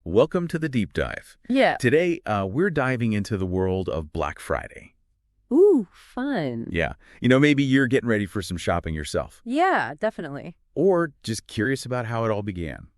Welcome to the deep dive. Yeah. Today, we're diving into the world of Black Friday. Ooh, fun. Yeah. Maybe you're getting ready for some shopping yourself, Yeah, definitely. or just curious about how it all began.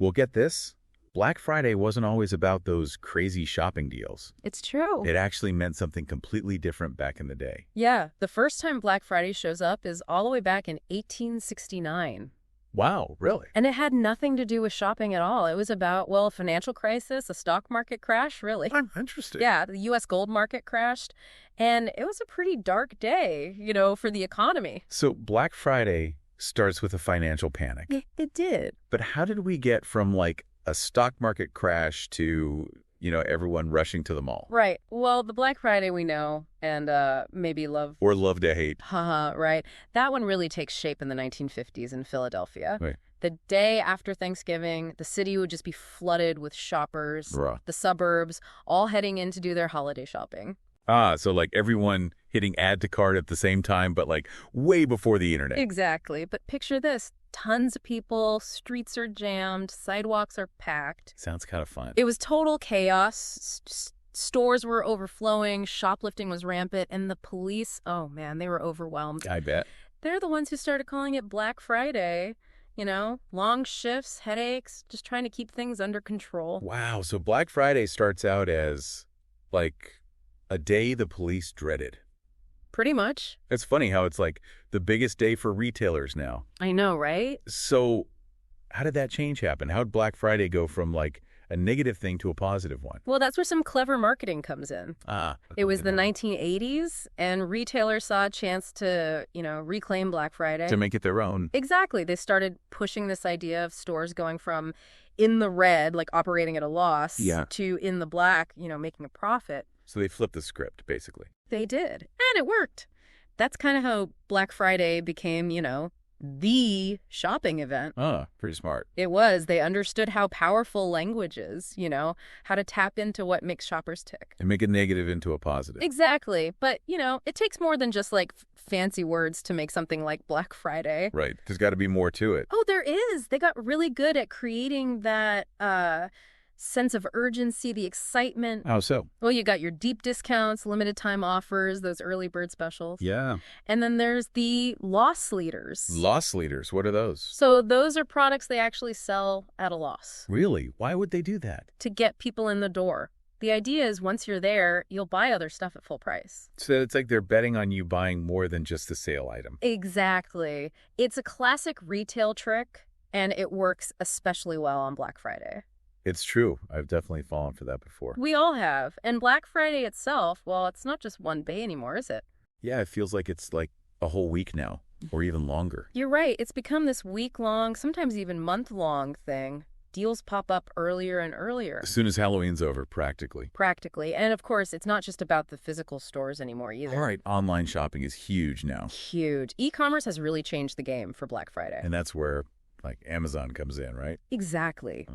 Well, get this. Black Friday wasn't always about those crazy shopping deals. It's true. It actually meant something completely different back in the day. Yeah, the first time Black Friday shows up is all the way back in 1869. Wow, really? And it had nothing to do with shopping at all. It was about, well, a financial crisis, a stock market crash, really. I'm interested. Yeah, the U.S. gold market crashed. And it was a pretty dark day, for the economy. So Black Friday starts with a financial panic. It did. But how did we get from, like, a stock market crash to, everyone rushing to the mall? Right. Well, the Black Friday we know, and maybe love. Or love to hate. Haha, right. That one really takes shape in the 1950s in Philadelphia. Right. The day after Thanksgiving, the city would just be flooded with shoppers, Bruh. the suburbs, all heading in to do their holiday shopping. So like everyone hitting add to cart at the same time, but like way before the internet. Exactly. But picture this. Tons of people, streets are jammed, sidewalks are packed. Sounds kind of fun. It was total chaos. Stores were overflowing, shoplifting was rampant, and the police, oh man, they were overwhelmed. I bet. They're the ones who started calling it Black Friday. Long shifts, headaches, just trying to keep things under control. Wow. So Black Friday starts out as like a day the police dreaded. Pretty much. It's funny how it's like the biggest day for retailers now. I know, right? So how did that change happen? How did Black Friday go from like a negative thing to a positive one? Well, that's where some clever marketing comes in. It was the 1980s, and retailers saw a chance to, reclaim Black Friday. To make it their own. Exactly. They started pushing this idea of stores going from in the red, like operating at a loss, to in the black, making a profit. So they flipped the script, basically. They did. And it worked. That's kind of how Black Friday became, the shopping event. Pretty smart. It was. They understood how powerful language is, how to tap into what makes shoppers tick. And make a negative into a positive. Exactly. But, it takes more than just like fancy words to make something like Black Friday. Right. There's got to be more to it. Oh, there is. They got really good at creating that sense of urgency, the excitement. How so? Well, you got your deep discounts, limited time offers, those early bird specials. Yeah. And then there's the loss leaders. Loss leaders. What are those? So those are products they actually sell at a loss. Really? Why would they do that? To get people in the door. The idea is once you're there, you'll buy other stuff at full price. So it's like they're betting on you buying more than just the sale item. Exactly. It's a classic retail trick, and it works especially well on Black Friday. It's true. I've definitely fallen for that before. We all have. And Black Friday itself, well, it's not just one day anymore, is it? Yeah, it feels like it's like a whole week now, or even longer. You're right. It's become this week-long, sometimes even month-long thing. Deals pop up earlier and earlier. As soon as Halloween's over, practically. Practically. And of course, it's not just about the physical stores anymore either. All right, online shopping is huge now. Huge. E-commerce has really changed the game for Black Friday. And that's where, like, Amazon comes in, right? Exactly.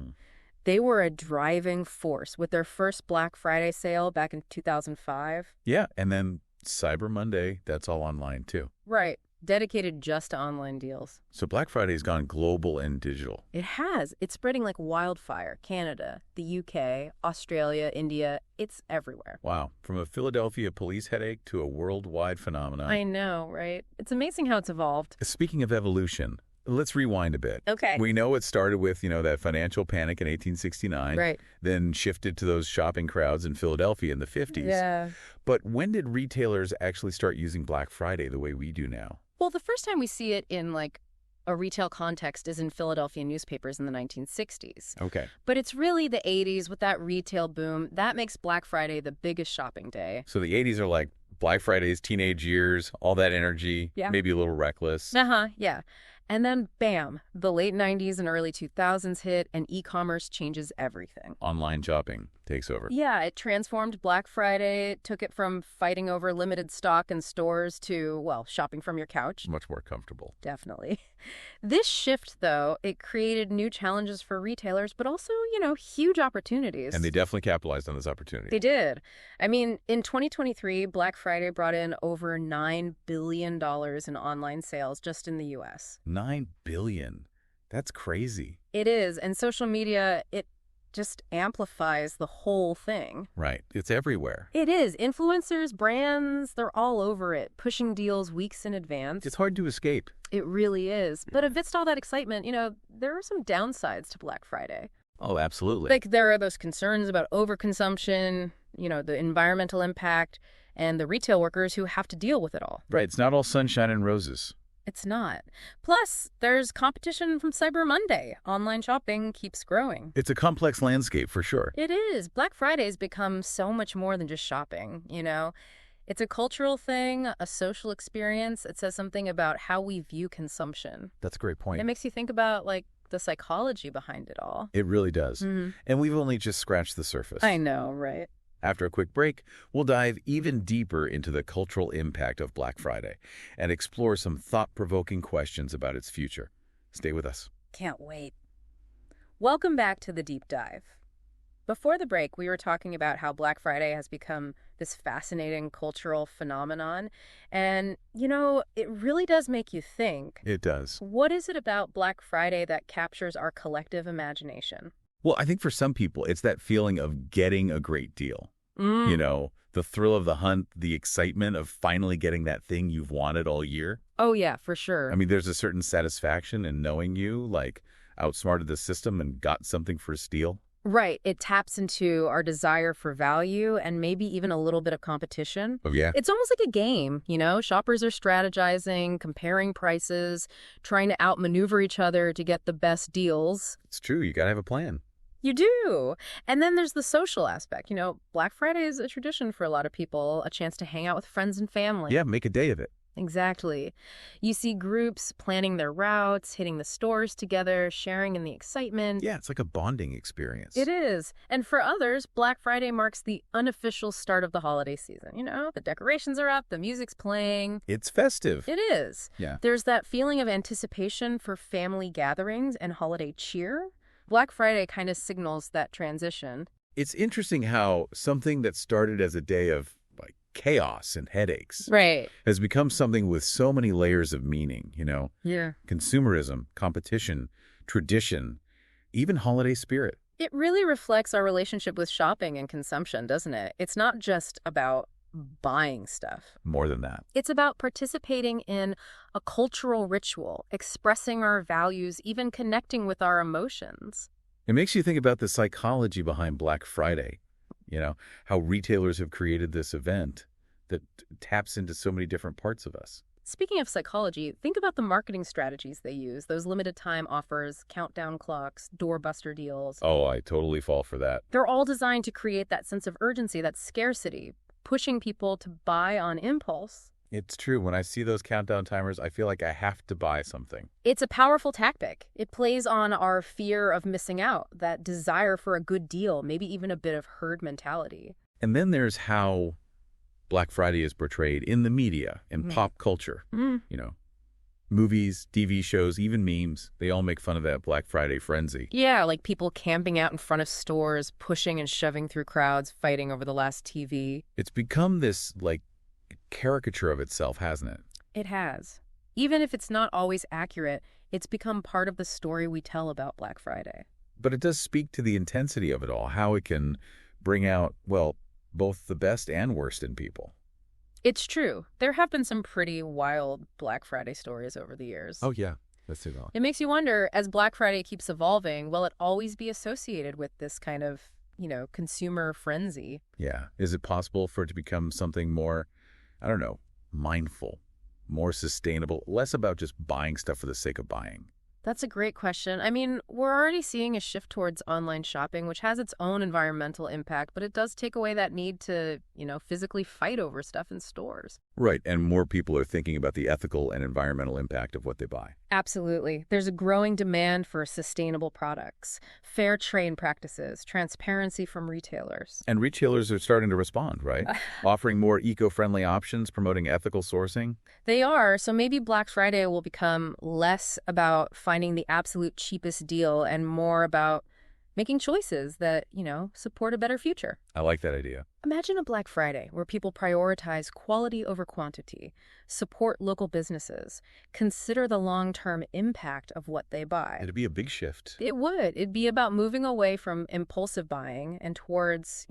They were a driving force with their first Black Friday sale back in 2005. Yeah, and then Cyber Monday, that's all online, too. Right. Dedicated just to online deals. So Black Friday's gone global and digital. It has. It's spreading like wildfire. Canada, the UK, Australia, India. It's everywhere. Wow. From a Philadelphia police headache to a worldwide phenomenon. I know, right? It's amazing how it's evolved. Speaking of evolution, let's rewind a bit. Okay. We know it started with, that financial panic in 1869. Right. Then shifted to those shopping crowds in Philadelphia in the 50s. Yeah. But when did retailers actually start using Black Friday the way we do now? Well, the first time we see it in like a retail context is in Philadelphia newspapers in the 1960s. Okay. But it's really the 80s with that retail boom. That makes Black Friday the biggest shopping day. So the 80s are like Black Friday's teenage years, all that energy, Yeah. maybe a little reckless. Yeah. And then, bam, the late 90s and early 2000s hit, and e-commerce changes everything. Online shopping takes over. Yeah, it transformed Black Friday, took it from fighting over limited stock in stores to, well, shopping from your couch. Much more comfortable. Definitely. This shift, though, it created new challenges for retailers, but also, huge opportunities. And they definitely capitalized on this opportunity. They did. I mean, in 2023, Black Friday brought in over $9 billion in online sales just in the U.S. $9 billion. That's crazy. It is. And social media, it just amplifies the whole thing. Right. It's everywhere. It is. Influencers, brands, they're all over it, pushing deals weeks in advance. It's hard to escape. It really is. But amidst all that excitement, there are some downsides to Black Friday. Oh, absolutely. Like there are those concerns about overconsumption, the environmental impact, and the retail workers who have to deal with it all. Right. It's not all sunshine and roses. It's not. Plus, there's competition from Cyber Monday. Online shopping keeps growing. It's a complex landscape for sure. It is. Black Friday's become so much more than just shopping, It's a cultural thing, a social experience. It says something about how we view consumption. That's a great point. It makes you think about, the psychology behind it all. It really does. Mm-hmm. And we've only just scratched the surface. I know, right? After a quick break, we'll dive even deeper into the cultural impact of Black Friday and explore some thought-provoking questions about its future. Stay with us. Can't wait. Welcome back to The Deep Dive. Before the break, we were talking about how Black Friday has become this fascinating cultural phenomenon. And, it really does make you think. It does. What is it about Black Friday that captures our collective imagination? Well, I think for some people, it's that feeling of getting a great deal. The thrill of the hunt, the excitement of finally getting that thing you've wanted all year. Oh, yeah, for sure. I mean, there's a certain satisfaction in knowing you, outsmarted the system and got something for a steal. Right. It taps into our desire for value and maybe even a little bit of competition. Oh, yeah. It's almost like a game, Shoppers are strategizing, comparing prices, trying to outmaneuver each other to get the best deals. It's true. You got to have a plan. You do. And then there's the social aspect. Black Friday is a tradition for a lot of people, a chance to hang out with friends and family. Yeah, make a day of it. Exactly. You see groups planning their routes, hitting the stores together, sharing in the excitement. Yeah, it's like a bonding experience. It is. And for others, Black Friday marks the unofficial start of the holiday season. The decorations are up, the music's playing. It's festive. It is. Yeah. There's that feeling of anticipation for family gatherings and holiday cheer. Black Friday kind of signals that transition. It's interesting how something that started as a day of chaos and headaches has become something with so many layers of meaning, Yeah. Consumerism, competition, tradition, even holiday spirit. It really reflects our relationship with shopping and consumption, doesn't it? It's not just about buying stuff. More than that. It's about participating in a cultural ritual, expressing our values, even connecting with our emotions. It makes you think about the psychology behind Black Friday. How retailers have created this event that taps into so many different parts of us. Speaking of psychology, think about the marketing strategies they use, those limited time offers, countdown clocks, doorbuster deals. Oh, I totally fall for that. They're all designed to create that sense of urgency, that scarcity, pushing people to buy on impulse. It's true. When I see those countdown timers, I feel like I have to buy something. It's a powerful tactic. It plays on our fear of missing out, that desire for a good deal, maybe even a bit of herd mentality. And then there's how Black Friday is portrayed in the media and pop culture. Movies, TV shows, even memes, they all make fun of that Black Friday frenzy. Yeah, like people camping out in front of stores, pushing and shoving through crowds, fighting over the last TV. It's become this, caricature of itself, hasn't it? It has. Even if it's not always accurate, it's become part of the story we tell about Black Friday. But it does speak to the intensity of it all, how it can bring out, both the best and worst in people. It's true. There have been some pretty wild Black Friday stories over the years. Oh, yeah. Let's do that. It makes you wonder, as Black Friday keeps evolving, will it always be associated with this kind of, consumer frenzy? Yeah. Is it possible for it to become something more, mindful, more sustainable, less about just buying stuff for the sake of buying? That's a great question. I mean, we're already seeing a shift towards online shopping, which has its own environmental impact, but it does take away that need to, physically fight over stuff in stores. Right, and more people are thinking about the ethical and environmental impact of what they buy. Absolutely. There's a growing demand for sustainable products, fair trade practices, transparency from retailers. And retailers are starting to respond, right? Offering more eco-friendly options, promoting ethical sourcing. They are, so maybe Black Friday will become less about finding the absolute cheapest deal and more about making choices that, support a better future. I like that idea. Imagine a Black Friday where people prioritize quality over quantity, support local businesses, consider the long-term impact of what they buy. It'd be a big shift. It would. It'd be about moving away from impulsive buying and towards,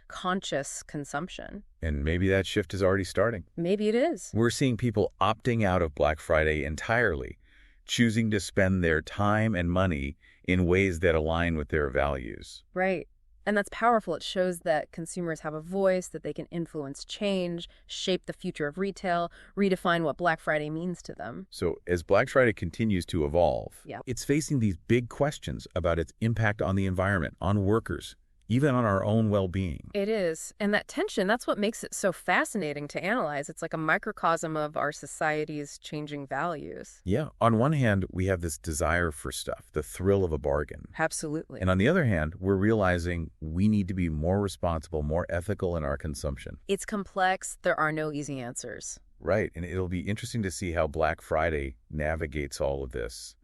conscious consumption. And maybe that shift is already starting. Maybe it is. We're seeing people opting out of Black Friday entirely, choosing to spend their time and money in ways that align with their values. Right. And that's powerful. It shows that consumers have a voice, that they can influence change, shape the future of retail, redefine what Black Friday means to them. So as Black Friday continues to evolve, Yep. it's facing these big questions about its impact on the environment, on workers, even on our own well-being. It is. And that tension, that's what makes it so fascinating to analyze. It's like a microcosm of our society's changing values. Yeah, on one hand, we have this desire for stuff, the thrill of a bargain. Absolutely. And on the other hand, we're realizing we need to be more responsible, more ethical in our consumption. It's complex. There are no easy answers. Right, and it'll be interesting to see how Black Friday navigates all of this,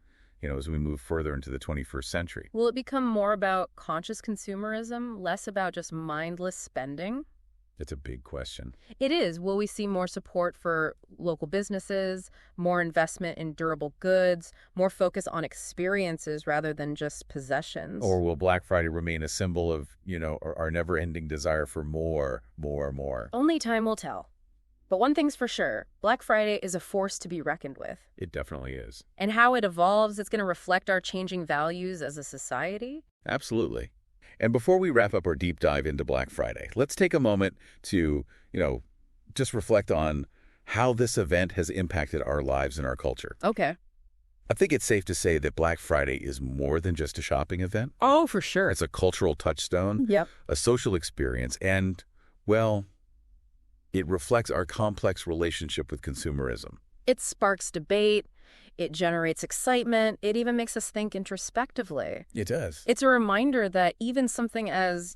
as we move further into the 21st century. Will it become more about conscious consumerism, less about just mindless spending? It's a big question. It is. Will we see more support for local businesses, more investment in durable goods, more focus on experiences rather than just possessions? Or will Black Friday remain a symbol of, our never-ending desire for more? Only time will tell. But one thing's for sure, Black Friday is a force to be reckoned with. It definitely is. And how it evolves, it's going to reflect our changing values as a society. Absolutely. And before we wrap up our deep dive into Black Friday, let's take a moment to, just reflect on how this event has impacted our lives and our culture. Okay. I think it's safe to say that Black Friday is more than just a shopping event. Oh, for sure. It's a cultural touchstone, Yep. a social experience, and, well, it reflects our complex relationship with consumerism. It sparks debate. It generates excitement. It even makes us think introspectively. It does. It's a reminder that even something as,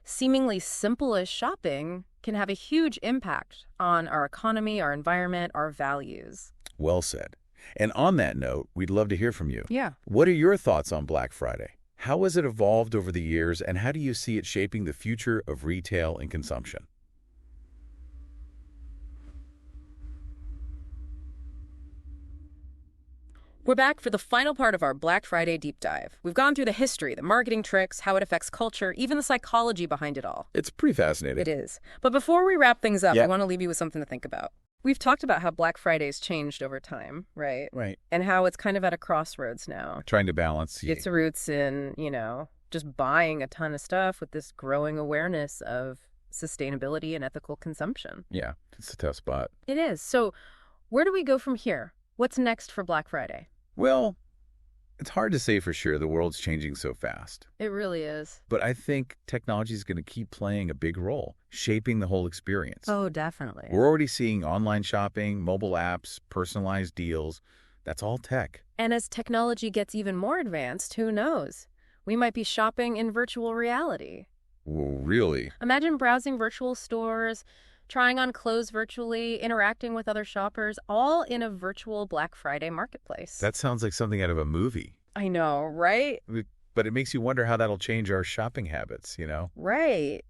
seemingly simple as shopping can have a huge impact on our economy, our environment, our values. Well said. And on that note, we'd love to hear from you. Yeah. What are your thoughts on Black Friday? How has it evolved over the years, and how do you see it shaping the future of retail and consumption? We're back for the final part of our Black Friday deep dive. We've gone through the history, the marketing tricks, how it affects culture, even the psychology behind it all. It's pretty fascinating. It is. But before we wrap things up, Yeah. I want to leave you with something to think about. We've talked about how Black Friday's changed over time, right? Right. And how it's kind of at a crossroads now. Trying to balance. Its roots in, just buying a ton of stuff with this growing awareness of sustainability and ethical consumption. Yeah, it's a tough spot. It is. So where do we go from here? What's next for Black Friday? Well, it's hard to say for sure. The world's changing so fast. It really is. But I think technology is going to keep playing a big role, shaping the whole experience. Oh, definitely. We're already seeing online shopping, mobile apps, personalized deals. That's all tech. And as technology gets even more advanced, who knows? We might be shopping in virtual reality. Well, really? Imagine browsing virtual stores, trying on clothes virtually, interacting with other shoppers, all in a virtual Black Friday marketplace. That sounds like something out of a movie. I know, right? But it makes you wonder how that'll change our shopping habits, Right.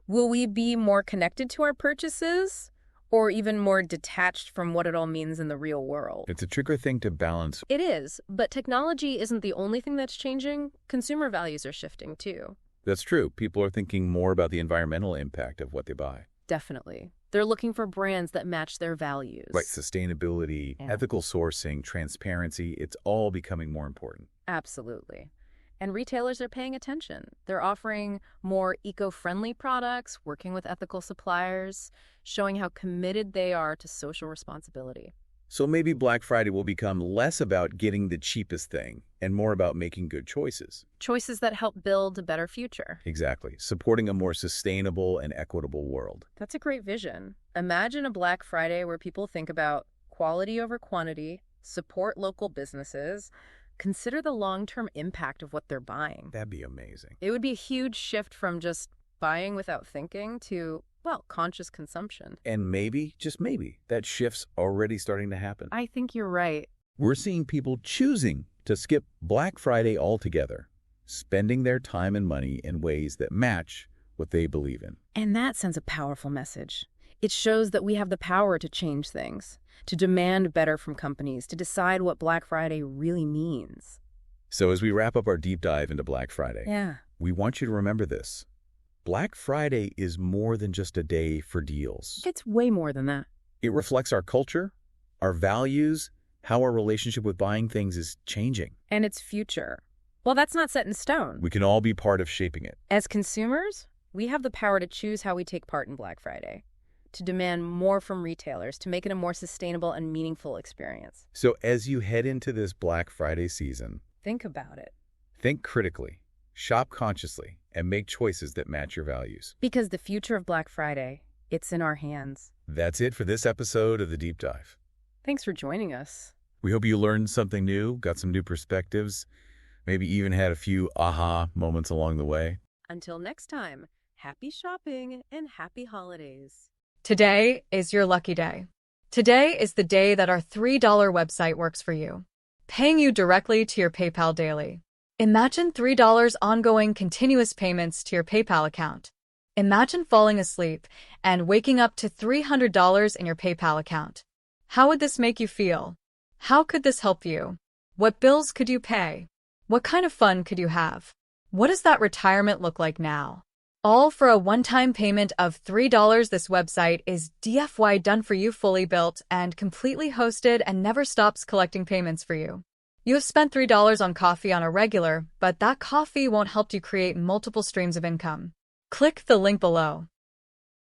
Will we be more connected to our purchases or even more detached from what it all means in the real world? It's a trickier thing to balance. It is, but technology isn't the only thing that's changing. Consumer values are shifting too. That's true. People are thinking more about the environmental impact of what they buy. Definitely. They're looking for brands that match their values. Right, sustainability, Yeah. ethical sourcing, transparency, it's all becoming more important. Absolutely. And retailers are paying attention. They're offering more eco-friendly products, working with ethical suppliers, showing how committed they are to social responsibility. So maybe Black Friday will become less about getting the cheapest thing and more about making good choices. Choices that help build a better future. Exactly. Supporting a more sustainable and equitable world. That's a great vision. Imagine a Black Friday where people think about quality over quantity, support local businesses, consider the long-term impact of what they're buying. That'd be amazing. It would be a huge shift from just buying without thinking to, conscious consumption. And maybe, just maybe, that shift's already starting to happen. I think you're right. We're seeing people choosing to skip Black Friday altogether, spending their time and money in ways that match what they believe in. And that sends a powerful message. It shows that we have the power to change things, to demand better from companies, to decide what Black Friday really means. So as we wrap up our deep dive into Black Friday, we want you to remember this. Black Friday is more than just a day for deals. It's way more than that. It reflects our culture, our values, how our relationship with buying things is changing. And its future. Well, that's not set in stone. We can all be part of shaping it. As consumers, we have the power to choose how we take part in Black Friday, to demand more from retailers, to make it a more sustainable and meaningful experience. So as you head into this Black Friday season, think about it. Think critically, shop consciously, and make choices that match your values. Because the future of Black Friday, it's in our hands. That's it for this episode of The Deep Dive. Thanks for joining us. We hope you learned something new, got some new perspectives, maybe even had a few aha moments along the way. Until next time, happy shopping and happy holidays. Today is your lucky day. Today is the day that our $3 website works for you, paying you directly to your PayPal daily. Imagine $3 ongoing continuous payments to your PayPal account. Imagine falling asleep and waking up to $300 in your PayPal account. How would this make you feel? How could this help you? What bills could you pay? What kind of fun could you have? What does that retirement look like now? All for a one-time payment of $3. This website is DFY done for you, fully built and completely hosted, and never stops collecting payments for you. You have spent $3 on coffee on a regular, but that coffee won't help you create multiple streams of income. Click the link below.